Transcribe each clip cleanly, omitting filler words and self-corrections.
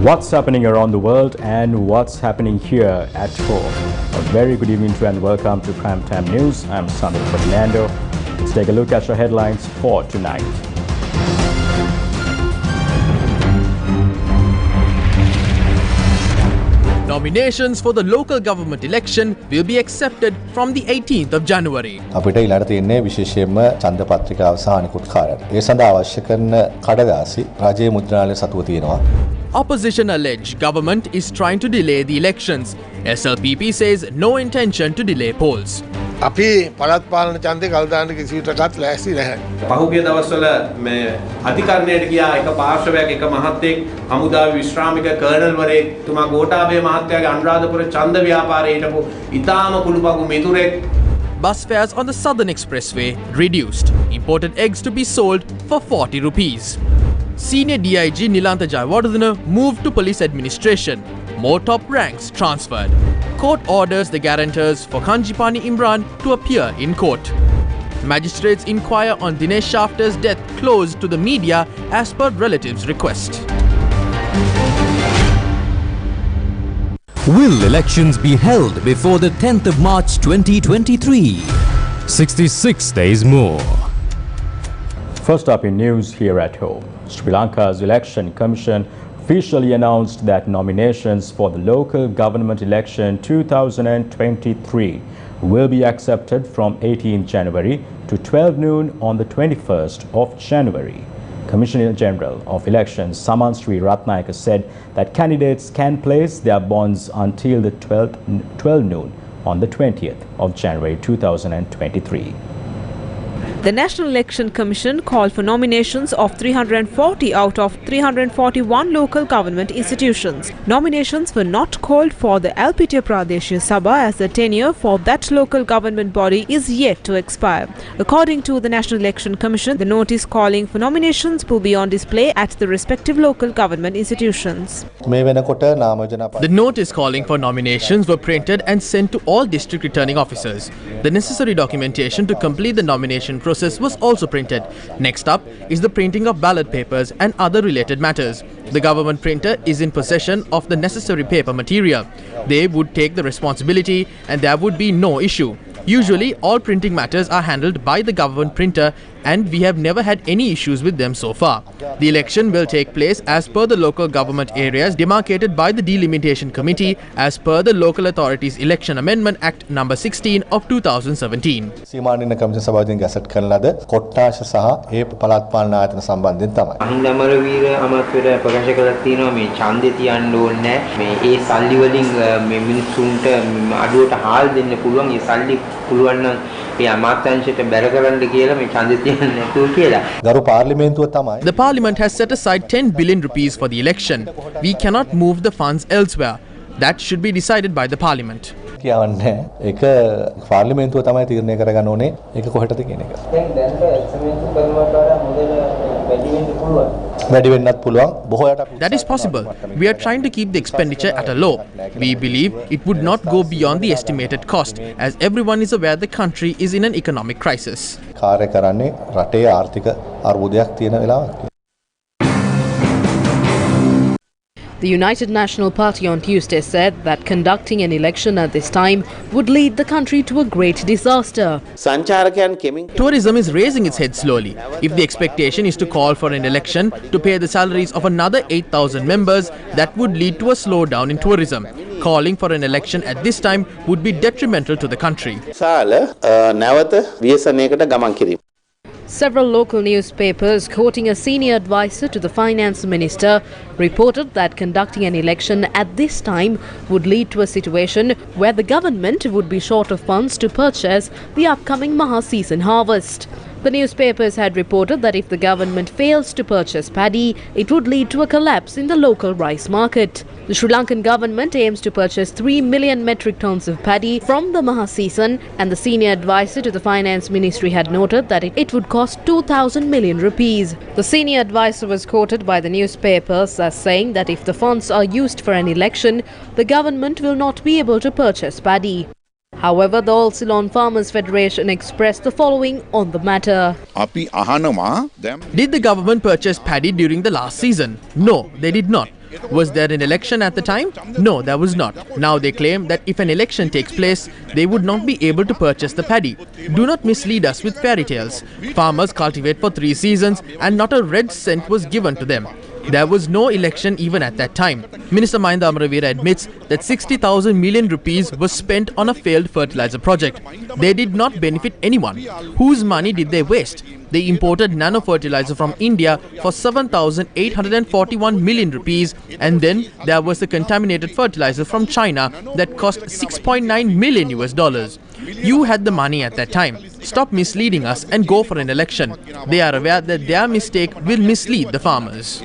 What's happening around the world and what's happening here at home? A very good evening to and welcome to Primetime News. I'm Sandro Ferdinando. Let's take a look at your headlines for tonight. Nominations for the local government election will be accepted from the 18th of January. අපිට ඊළඟට තියෙන්නේ විශේෂයෙන්ම ඡන්ද පත්‍රිකාව සහ අනිකුත් කාර්යයන්. ඒ සඳහා අවශ්‍ය කරන කඩදාසි රජයේ මුද්‍රණාලය සතුව තියෙනවා. Opposition allege government is trying to delay the elections. SLPP says no intention to delay polls. අපි පළාත් පාලන ඡන්දේ කල් දාන්න කිසිවිටකත් ලෑස්ති නැහැ. පහුගිය දවස්වල මේ අධිකරණයට ගියා එක පාර්ශවයක් එක මහත්තයෙක් හමුදාවේ විශ්‍රාමික කර්නල්වරයෙක් තුමා ගෝඨාභය මහත්තයාගේ අනුරාධපුර ඡන්ද ව්‍යාපාරයේ හිටපු ඉතාම කුළුපගු මිතුරෙක්. Bus fares on the Southern Expressway reduced. Imported eggs to be sold for 40 rupees. Senior DIG Nilantha Jayawardena moved to police administration. More top ranks transferred. Court orders the guarantors for Kanjipani Imran to appear in court. Magistrates inquire on Dinesh Shafter's death closed to the media as per relatives' request. Will elections be held before the 10th of March 2023? 66 days more. First up in news here at home, Sri Lanka's Election Commission officially announced that nominations for the local government election 2023 will be accepted from 18 January to 12 noon on the 21st of January. Commissioner General of Elections Saman Sri Ratnayaka said that candidates can place their bonds until the 12 noon on the 20th of January 2023. The National Election Commission called for nominations of 340 out of 341 local government institutions. Nominations were not called for the LPT Pradeshya Sabha as the tenure for that local government body is yet to expire. According to the National Election Commission, the notice calling for nominations will be on display at the respective local government institutions. The notice calling for nominations were printed and sent to all district returning officers. The necessary documentation to complete the nomination process was also printed. Next up is the printing of ballot papers and other related matters. The government printer is in possession of the necessary paper material. They would take the responsibility and there would be no issue. Usually all printing matters are handled by the government printer and we have never had any issues with them so far. The election will take place as per the local government areas demarcated by the Delimitation Committee as per the Local Authorities Election Amendment Act number 16 of 2017. සීමානින commission සභාවෙන් gazette කරන ලද කොට්ටාශ සහ ඒ පළාත් පාලන ආයතන සම්බන්ධයෙන් තමයි. අහිංදමර වීර අමාත්‍යවරයා ප්‍රකාශ කළා තියෙනවා මේ ඡන්දේ තියන්න ඕනේ නැහැ. මේ ඒ සල්ලි වලින් මේ මිනිස්සුන්ට අඩුවට හාල් දෙන්න පුළුවන්. ඒ සල්ලි පුළුවන් නම් මේ අමාත්‍යාංශයට බැර කරන්න කියලා මේ ඡන්දේ තියන්න නැතුව කියලා. ගරු පාර්ලිමේන්තුව තමයි. The parliament has set aside 10 billion rupees for the election. We cannot move the funds elsewhere. That should be decided by the parliament. කියවන්නේ ඒක පාර්ලිමේන්තුව තමයි තීරණය කරගන්න ඕනේ ඒක කොහෙටද කියන එක. දැන් දැන්ට එක්ස්පෙරිමන්ට් කරනවට වඩා මොඩල් වැඩි වෙන්න පුළුවන්. වැඩි වෙන්නත් පුළුවන්. බොහෝයට That is possible. We are trying to keep the expenditure at a low. We believe it would not go beyond the estimated cost as everyone is aware the country is in an economic crisis. කාර්ය කරන්නේ රටේ ආර්ථික අර්බුදයක් තියෙන වෙලාවක්. The United National Party on Tuesday said that conducting an election at this time would lead the country to a great disaster. Tourism is raising its head slowly. If the expectation is to call for an election to pay the salaries of another 8,000 members, that would lead to a slowdown in tourism. Calling for an election at this time would be detrimental to the country. Several local newspapers, quoting a senior advisor to the finance minister, reported that conducting an election at this time would lead to a situation where the government would be short of funds to purchase the upcoming Maha season harvest. The newspapers had reported that if the government fails to purchase paddy, it would lead to a collapse in the local rice market. The Sri Lankan government aims to purchase 3 million metric tons of paddy from the Maha season, and the senior advisor to the Finance Ministry had noted that it would cost 2,000 million rupees. The senior advisor was quoted by the newspapers as saying that if the funds are used for an election, the government will not be able to purchase paddy. However, the All Ceylon Farmers Federation expressed the following on the matter. Did the government purchase paddy during the last season? No, they did not. Was there an election at the time? No, there was not. Now they claim that if an election takes place, they would not be able to purchase the paddy. Do not mislead us with fairy tales. Farmers cultivate for 3 seasons and not a red cent was given to them. There was no election even at that time. Minister Mahinda Amaravira admits that 60,000 million rupees was spent on a failed fertilizer project. They did not benefit anyone. Whose money did they waste? They imported nano fertilizer from India for 7,841 million rupees, and then there was the contaminated fertilizer from China that cost $6.9 million US. You had the money at that time. Stop misleading us and go for an election. They are aware that their mistake will mislead the farmers.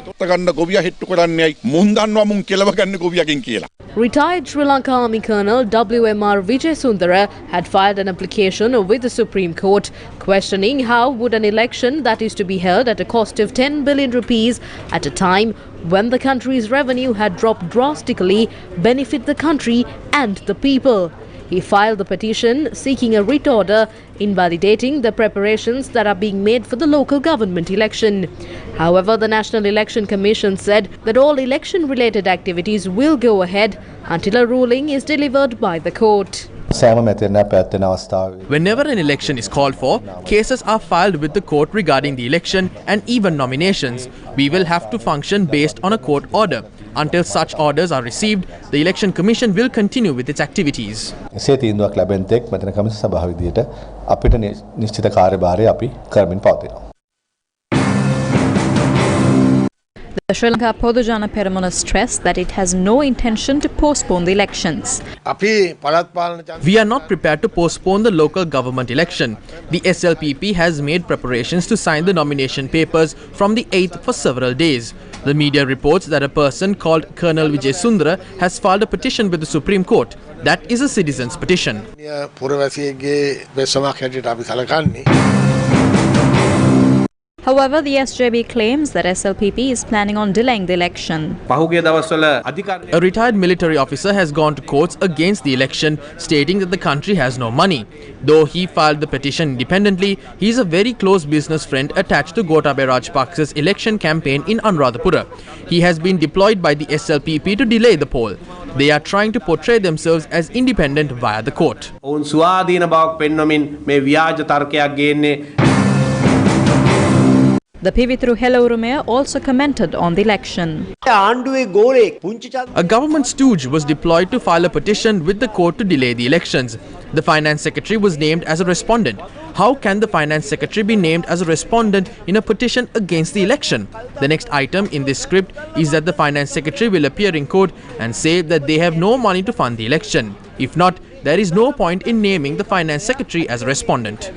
Retired Sri Lanka Army Colonel WMR Vijay Sundara had filed an application with the Supreme Court questioning how would an election that is to be held at a cost of 10 billion rupees at a time when the country's revenue had dropped drastically benefit the country and the people. He filed the petition seeking a writ order invalidating the preparations that are being made for the local government election. However, the National Election Commission said that all election-related activities will go ahead until a ruling is delivered by the court. Whenever an election is called for, cases are filed with the court regarding the election and even nominations. We will have to function based on a court order. Until such orders are received, the Election Commission will continue with its activities. The Sri Lanka Podujana Peramuna stressed that it has no intention to postpone the elections. We are not prepared to postpone the local government election. The SLPP has made preparations to sign the nomination papers from the 8th for several days. The media reports that a person called Colonel Vijay Sundara has filed a petition with the Supreme Court. That is a citizen's petition. However, the SJB claims that SLPP is planning on delaying the election. A retired military officer has gone to courts against the election, stating that the country has no money. Though he filed the petition independently, he is a very close business friend attached to Gotabaya Rajapaksa's election campaign in Anuradhapura. He has been deployed by the SLPP to delay the poll. They are trying to portray themselves as independent via the court. The Pivitru Helaurume also commented on the election. A government stooge was deployed to file a petition with the court to delay the elections. The finance secretary was named as a respondent. How can the finance secretary be named as a respondent in a petition against the election? The next item in this script is that the finance secretary will appear in court and say that they have no money to fund the election. If not, there is no point in naming the finance secretary as a respondent.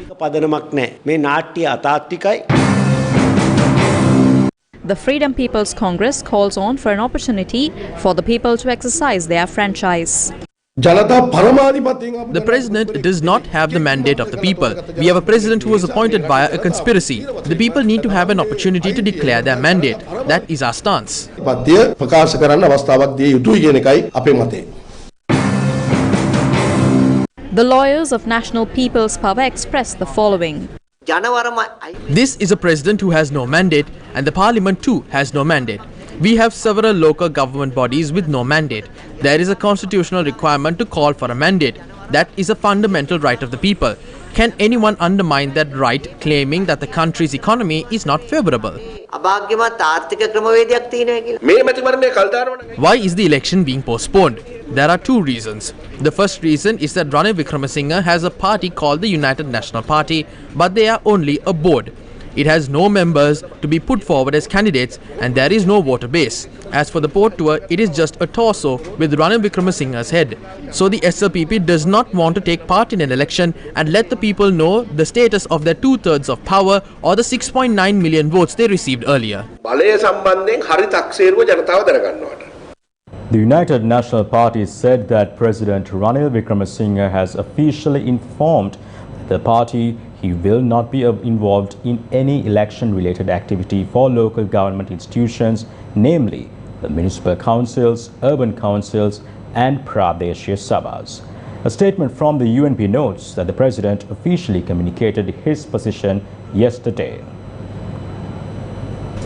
The Freedom People's Congress calls on for an opportunity for the people to exercise their franchise. The president does not have the mandate of the people. We have a president who was appointed via a conspiracy. The people need to have an opportunity to declare their mandate. That is our stance. The lawyers of National People's Power expressed the following. This is a president who has no mandate, and the parliament too has no mandate. We have several local government bodies with no mandate. There is a constitutional requirement to call for a mandate. That is a fundamental right of the people. Can anyone undermine that right, claiming that the country's economy is not favorable? Why is the election being postponed? There are two reasons. The first reason is that Ranil Wickremesinghe has a party called the United National Party, but they are only a board. It has no members to be put forward as candidates and there is no voter base. As for the port tour, it is just a torso with Ranil Wickremesinghe's head. So the SLPP does not want to take part in an election and let the people know the status of their 2/3 of power or the 6.9 million votes they received earlier. The United National Party said that President Ranil Wickremesinghe has officially informed the party he will not be involved in any election-related activity for local government institutions, namely the municipal councils, urban councils and Pradeshia Sabhas. A statement from the UNP notes that the President officially communicated his position yesterday.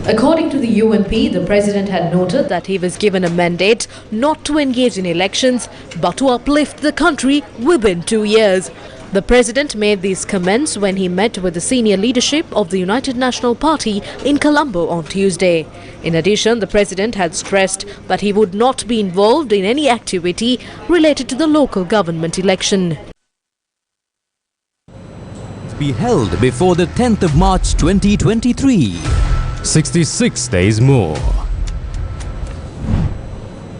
According to the UNP, the President had noted that he was given a mandate not to engage in elections but to uplift the country within 2 years. The President made these comments when he met with the senior leadership of the United National Party in Colombo on Tuesday. In addition, the President had stressed that he would not be involved in any activity related to the local government election. Be held before the 10th of March 2023. 66 days more.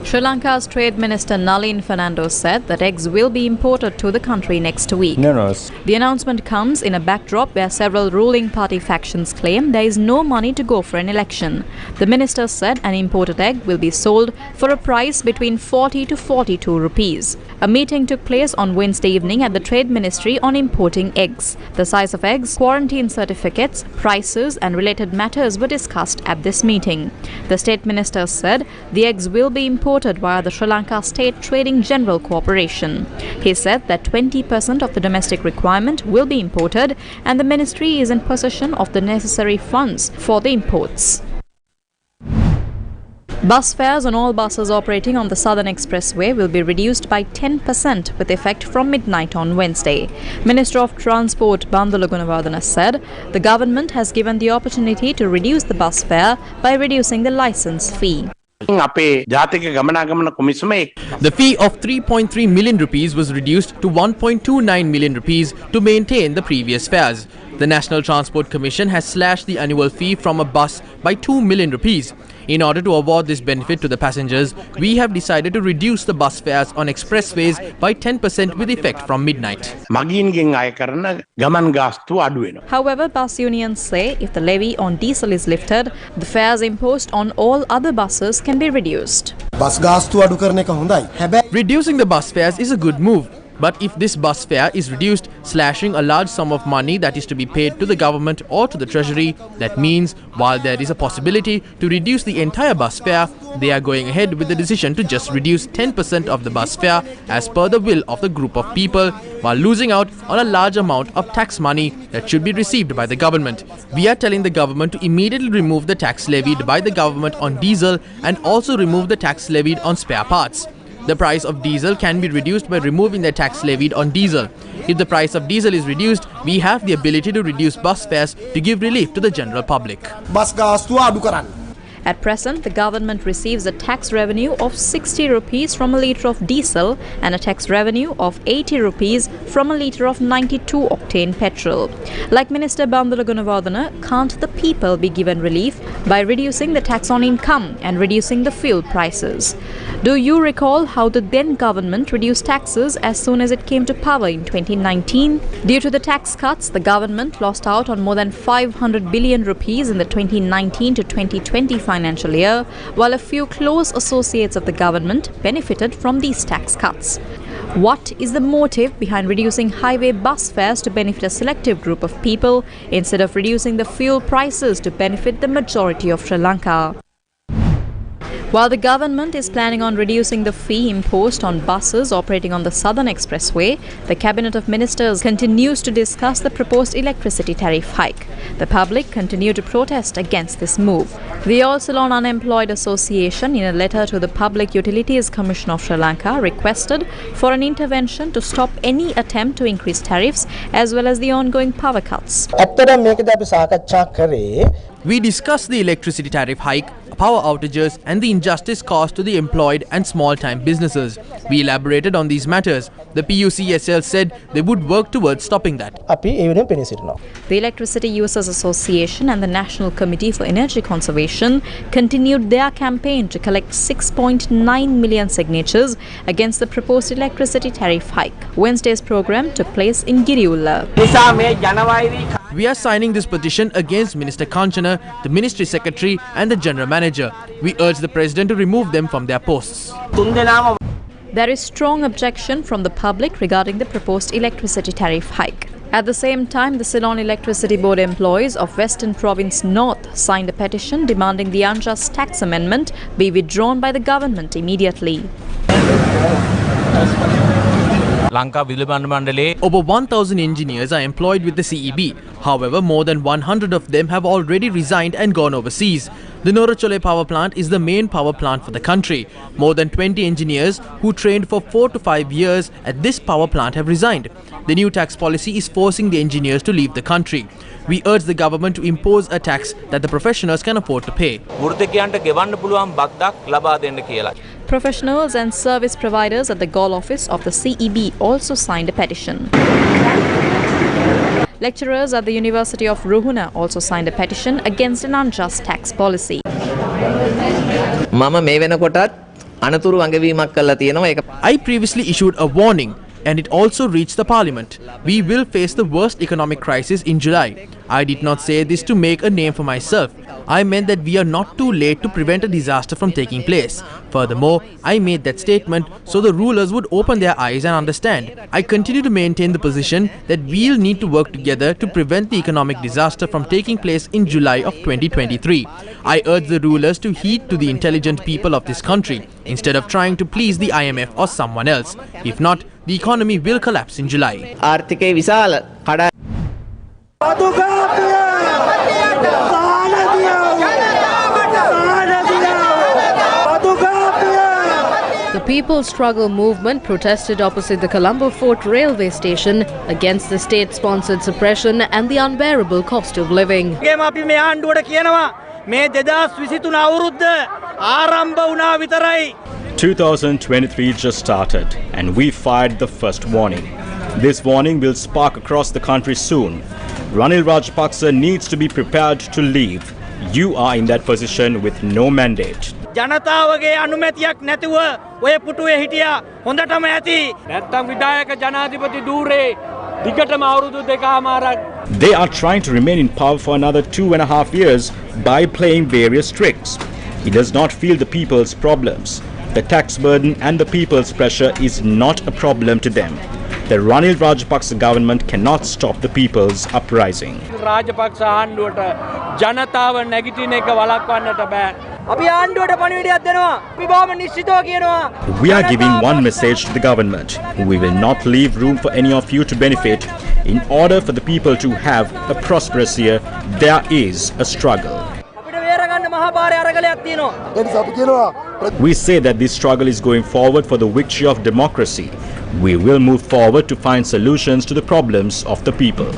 Sri Lanka's Trade Minister Nalin Fernando said that eggs will be imported to the country next week. The announcement comes in a backdrop where several ruling party factions claim there is no money to go for an election. The minister said an imported egg will be sold for a price between 40 to 42 rupees. A meeting took place on Wednesday evening at the Trade Ministry on importing eggs. The size of eggs, quarantine certificates, prices and related matters were discussed at this meeting. The State Minister said the eggs will be imported via the Sri Lanka State Trading General Corporation. He said that 20% of the domestic requirement will be imported and the ministry is in possession of the necessary funds for the imports. Bus fares on all buses operating on the Southern Expressway will be reduced by 10% with effect from midnight on Wednesday. Minister of Transport Bandula Gunawardena said the government has given the opportunity to reduce the bus fare by reducing the license fee. The fee of 3.3 million rupees was reduced to 1.29 million rupees to maintain the previous fares. The National Transport Commission has slashed the annual fee from a bus by 2 million rupees. In order to award this benefit to the passengers, we have decided to reduce the bus fares on expressways by 10% with effect from midnight. However, bus unions say if the levy on diesel is lifted, the fares imposed on all other buses can be reduced. Reducing the bus fares is a good move. But if this bus fare is reduced, slashing a large sum of money that is to be paid to the government or to the treasury, that means while there is a possibility to reduce the entire bus fare, they are going ahead with the decision to just reduce 10% of the bus fare as per the will of the group of people, while losing out on a large amount of tax money that should be received by the government. We are telling the government to immediately remove the tax levied by the government on diesel and also remove the tax levied on spare parts. The price of diesel can be reduced by removing the tax levied on diesel. If the price of diesel is reduced, we have the ability to reduce bus fares to give relief to the general public. At present, the government receives a tax revenue of 60 rupees from a litre of diesel and a tax revenue of 80 rupees from a litre of 92-octane petrol. Like Minister Bandula Gunawardena, can't the people be given relief by reducing the tax on income and reducing the fuel prices? Do you recall how the then government reduced taxes as soon as it came to power in 2019? Due to the tax cuts, the government lost out on more than 500 billion rupees in the 2019 to 2020 financial year, while a few close associates of the government benefited from these tax cuts. What is the motive behind reducing highway bus fares to benefit a selective group of people instead of reducing the fuel prices to benefit the majority of Sri Lanka? While the government is planning on reducing the fee imposed on buses operating on the Southern Expressway, the Cabinet of Ministers continues to discuss the proposed electricity tariff hike. The public continue to protest against this move. The All Ceylon Unemployed Association, in a letter to the Public Utilities Commission of Sri Lanka, requested for an intervention to stop any attempt to increase tariffs as well as the ongoing power cuts. We discussed the electricity tariff hike. power outages and the injustice caused to the employed and small-time businesses. We elaborated on these matters. The PUCSL said they would work towards stopping that. The Electricity Users Association and the National Committee for Energy Conservation continued their campaign to collect 6.9 million signatures against the proposed electricity tariff hike. Wednesday's program took place in Giriulla. We are signing this petition against Minister Kanchana, the Ministry Secretary and the General Manager. We urge the President to remove them from their posts. There is strong objection from the public regarding the proposed electricity tariff hike. At the same time, the Ceylon Electricity Board employees of Western Province North signed a petition demanding the unjust tax amendment be withdrawn by the government immediately. Over 1,000 engineers are employed with the CEB. However, more than 100 of them have already resigned and gone overseas. The Norachole power plant is the main power plant for the country. More than 20 engineers who trained for 4 to 5 years at this power plant have resigned. The new tax policy is forcing the engineers to leave the country. We urge the government to impose a tax that the professionals can afford to pay. Professionals and service providers at the Galle office of the CEB also signed a petition. Lecturers at the University of Ruhuna also signed a petition against an unjust tax policy. I previously issued a warning and it also reached the parliament. We will face the worst economic crisis in July. I did not say this to make a name for myself. I meant that we are not too late to prevent a disaster from taking place. Furthermore, I made that statement so the rulers would open their eyes and understand. I continue to maintain the position that we'll need to work together to prevent the economic disaster from taking place in July of 2023. I urge the rulers to heed to the intelligent people of this country instead of trying to please the IMF or someone else. If not, the economy will collapse in July. The People's Struggle Movement protested opposite the Colombo Fort railway station against the state-sponsored suppression and the unbearable cost of living. 2023 just started and we fired the first warning. This warning will spark across the country soon. Ranil Rajapaksa needs to be prepared to leave. You are in that position with no mandate. ජනතාවගේ අනුමැතියක් නැතුව ඔය පුටුවේ හිටියා හොඳටම ඇති නැත්තම් විධායක ජනාධිපති ධූරේ දිගටම අවුරුදු දෙකමාරක්. They are trying to remain in power for another 2.5 years by playing various tricks. He does not feel the people's problems. The tax burden and the people's pressure is not a problem to them. The Ranil Rajapaksa government cannot stop the people's uprising. Rajapaksa ආණ්ඩුවට ජනතාව නැගිටින එක වළක්වන්නට බෑ. අපි ආණ්ඩුවට පණිවිඩයක් දෙනවා. අපි බොහොම නිශ්චිතව කියනවා. We are giving one message to the government. We will not leave room for any of you to benefit. In order for the people to have a prosperous year, there is a struggle. We say that this struggle is going forward for the victory of democracy. We will move forward to find solutions to the problems of the people.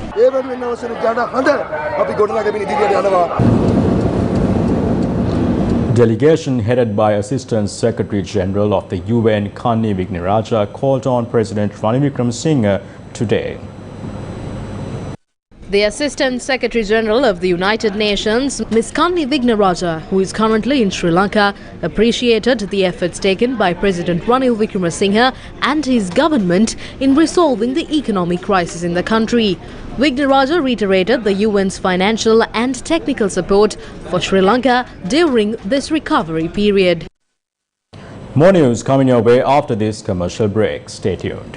Delegation headed by Assistant Secretary General of the UN, Kanni Wignaraja, called on President Ranil Wickremesinghe today. The Assistant Secretary General of the United Nations, Ms. Kanni Wignaraja, who is currently in Sri Lanka, appreciated the efforts taken by President Ranil Wickremesinghe and his government in resolving the economic crisis in the country. Wignaraja reiterated the UN's financial and technical support for Sri Lanka during this recovery period. More news coming your way after this commercial break. Stay tuned.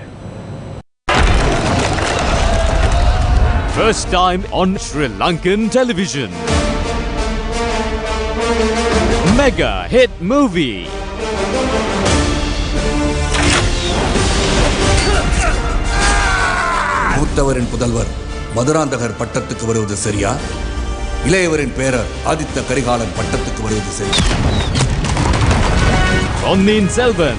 First time on Sri Lankan television. Mega hit movie. மூத்தவரின் புதல்வர் மதுராந்தகர் பட்டத்துக்கு வருவது சரியா? இளையவரின் பேரர் ஆதித்த கரிகாலன் பட்டத்துக்கு வருவது சரியா? Ponniyin Selvan.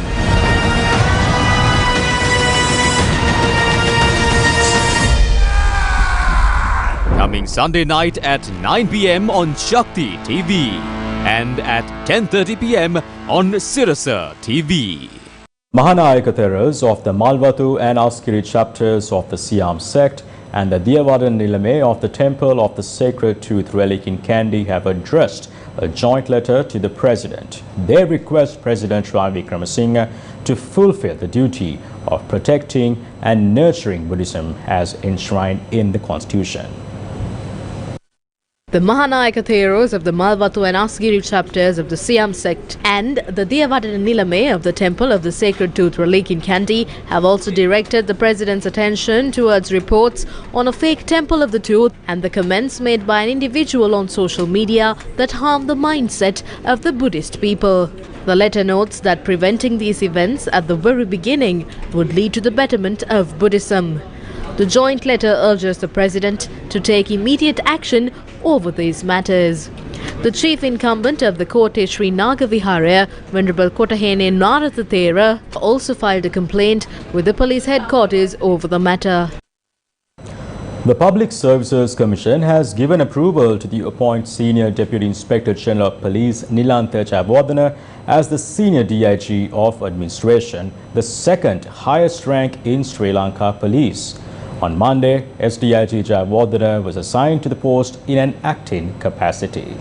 Coming Sunday night at 9 p.m. on Shakti TV. and at 10:30 p.m. on Sirasa TV. Mahanayaka Theras of the Malwatu and Askiri chapters of the Siam sect and the Diyavadan Nilame of the Temple of the Sacred Tooth Relic in Kandy have addressed a joint letter to the President. They request President Ranil Wickremesinghe to fulfill the duty of protecting and nurturing Buddhism as enshrined in the Constitution. The Mahanayaka Theros of the Malwatu and Asgiri chapters of the Siam sect and the Diyavadan Nilame of the Temple of the Sacred Tooth Relic in Kandy have also directed the President's attention towards reports on a fake Temple of the Tooth and the comments made by an individual on social media that harm the mindset of the Buddhist people. The letter notes that preventing these events at the very beginning would lead to the betterment of Buddhism. The joint letter urges the President to take immediate action over these matters. The chief incumbent of the Kote Sri Nagaviharaya, Venerable Kotahene Naratha Thera, also filed a complaint with the police headquarters over the matter. The Public Services Commission has given approval to appoint Senior Deputy Inspector General of Police Nilantha Jayawardena as the Senior DIG of Administration, the second highest rank in Sri Lanka Police. On Monday, SDIG Jayawardena was assigned to the post in an acting capacity.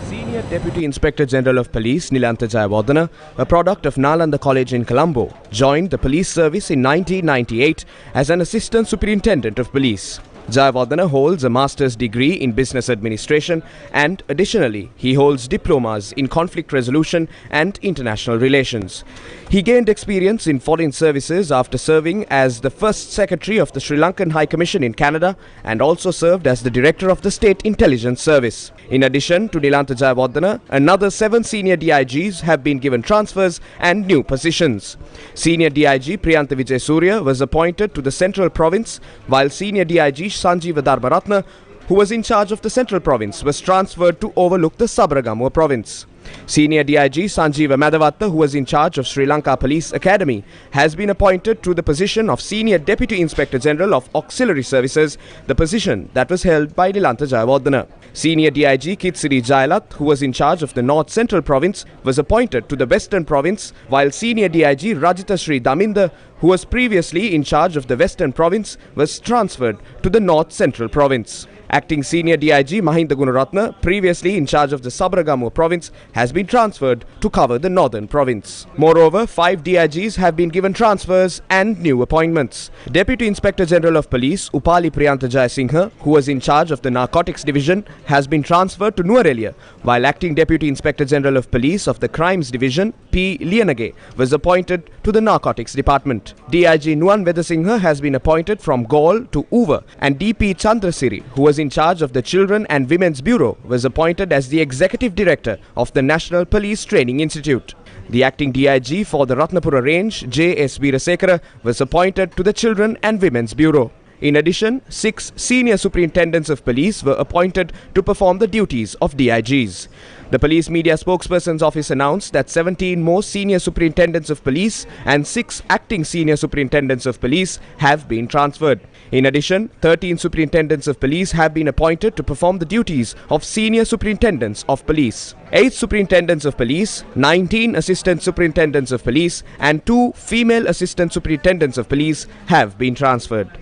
Senior Deputy Inspector General of Police Nilantha Jayawardena, a product of Nalanda College in Colombo, joined the police service in 1998 as an Assistant Superintendent of Police. Jayawardena holds a master's degree in business administration and additionally he holds diplomas in conflict resolution and international relations. He gained experience in foreign services after serving as the first secretary of the Sri Lankan High Commission in Canada and also served as the director of the State Intelligence Service. In addition to Nilantha Jayawardena, another 7 senior DIGs have been given transfers and new positions. Senior DIG Priyantha Vijaysurya was appointed to the Central Province, while Senior DIG Sanjeeva Dharmaratna, who was in charge of the Central Province, was transferred to overlook the Sabaragamuwa Province. Senior DIG Sanjeeva Madhavatta, who was in charge of Sri Lanka Police Academy, has been appointed to the position of Senior Deputy Inspector General of Auxiliary Services, the position that was held by Nilantha Jayawardena. Senior DIG Kitsiri Jayalath, who was in charge of the North Central Province, was appointed to the Western Province, while Senior DIG Rajita Sri Daminda, who was previously in charge of the Western Province, was transferred to the North Central Province. Acting Senior DIG Mahinda Gunaratna, previously in charge of the Sabaragamuwa Province, has been transferred to cover the Northern Province. Moreover, 5 DIGs have been given transfers and new appointments. Deputy Inspector General of Police Upali Priyantha Jayasinghe, who was in charge of the Narcotics Division, has been transferred to Nuwara, while Acting Deputy Inspector General of Police of the Crimes Division P. Liyanage was appointed to the Narcotics Department. DIG Nuwan Vedasinghe has been appointed from Gaul to Uva, and DP Chandrasiri, who was in charge of the Children and Women's Bureau, was appointed as the Executive Director of the National Police Training Institute. The acting DIG for the Ratnapura Range, J.S. Veerasekara, was appointed to the Children and Women's Bureau. In addition, 6 senior superintendents of police were appointed to perform the duties of DIGs. The Police Media Spokesperson's office announced that 17 more senior superintendents of police and 6 acting senior superintendents of police have been transferred. In addition, 13 superintendents of police have been appointed to perform the duties of senior superintendents of police. 8 superintendents of police, 19 assistant superintendents of police and 2 female assistant superintendents of police have been transferred.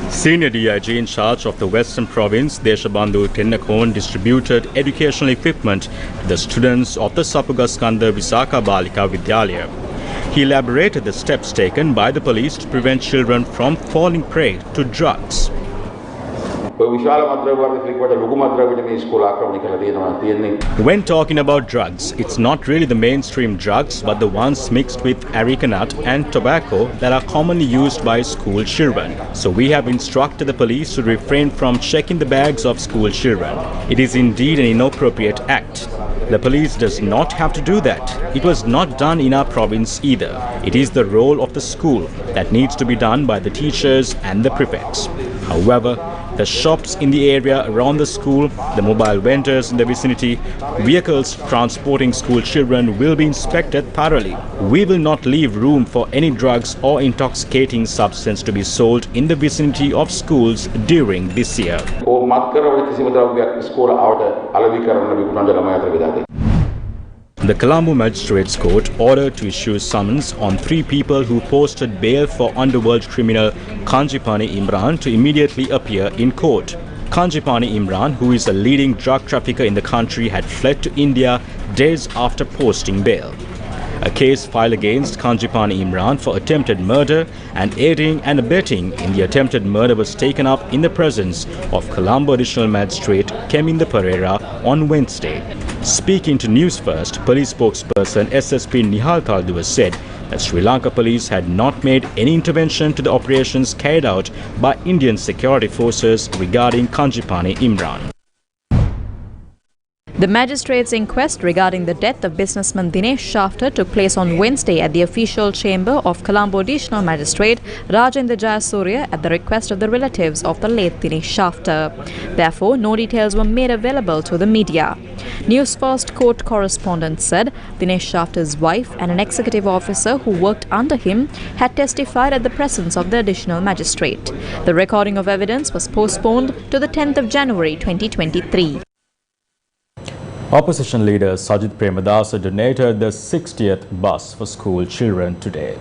Senior DIG in charge of the Western Province, Deshabandhu Tennakon, distributed educational equipment to the students of the Sapugaskanda Visakha Balika Vidyalaya. He elaborated the steps taken by the police to prevent children from falling prey to drugs. When talking about drugs, it's not really the mainstream drugs, but the ones mixed with areca nut and tobacco that are commonly used by school children. So we have instructed the police to refrain from checking the bags of school children. It is indeed an inappropriate act. The police does not have to do that. It was not done in our province either. It is the role of the school that needs to be done by the teachers and the prefects. However, the shops in the area around the school, the mobile vendors in the vicinity, vehicles transporting school children will be inspected thoroughly. We will not leave room for any drugs or intoxicating substance to be sold in the vicinity of schools during this year. The Colombo Magistrates Court ordered to issue summons on 3 people who posted bail for underworld criminal Kanjipani Imran to immediately appear in court. Kanjipani Imran, who is a leading drug trafficker in the country, had fled to India days after posting bail. A case filed against Kanjipani Imran for attempted murder and aiding and abetting in the attempted murder was taken up in the presence of Colombo Additional Magistrate Keminda Pereira on Wednesday. Speaking to Newsfirst, police spokesperson SSP Nihal Talduwa said that Sri Lanka police had not made any intervention to the operations carried out by Indian security forces regarding Kanjipani Imran. The magistrate's inquest regarding the death of businessman Dinesh Shafter took place on Wednesday at the official chamber of Colombo Additional Magistrate Rajendra Jayasuriya at the request of the relatives of the late Dinesh Shafter. Therefore, no details were made available to the media. Newsfirst court correspondent said Dinesh Shafter's wife and an executive officer who worked under him had testified at the presence of the additional magistrate. The recording of evidence was postponed to the 10th of January 2023. Opposition leader Sajith Premadasa donated the 60th bus for school children today.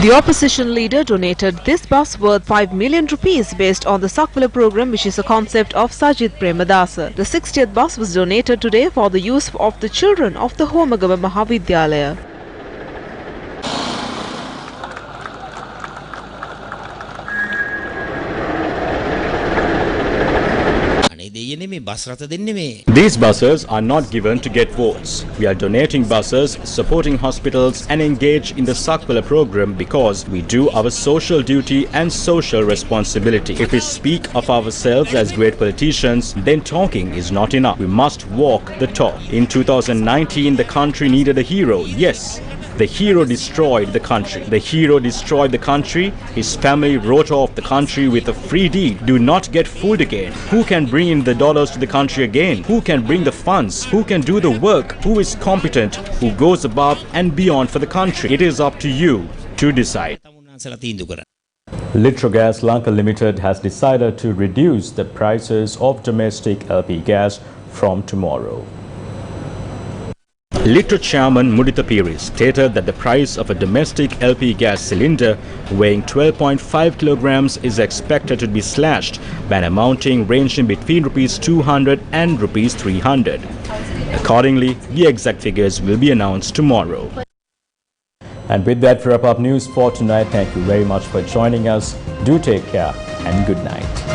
The opposition leader donated this bus worth 5 million rupees based on the Sakvala program, which is a concept of Sajith Premadasa. The 60th bus was donated today for the use of the children of the Homagama Mahavidyalaya. These buses are not given to get votes. We are donating buses, supporting hospitals and engage in the Sakvala program because we do our social duty and social responsibility. If we speak of ourselves as great politicians, then talking is not enough. We must walk the talk. In 2019, the country needed a hero. Yes. The hero destroyed the country. The hero destroyed the country. His family wrote off the country with a free deed. Do not get fooled again. Who can bring in the dollars to the country again? Who can bring the funds? Who can do the work? Who is competent? Who goes above and beyond for the country? It is up to you to decide. Litrogas Lanka Limited has decided to reduce the prices of domestic LP gas from tomorrow. Litro chairman Mudita Piri stated that the price of a domestic LP gas cylinder weighing 12.5 kilograms is expected to be slashed by an amounting ranging between ₹200 and ₹300. Accordingly, the exact figures will be announced tomorrow. And with that, wrap up news for tonight. Thank you very much for joining us. Do take care and good night.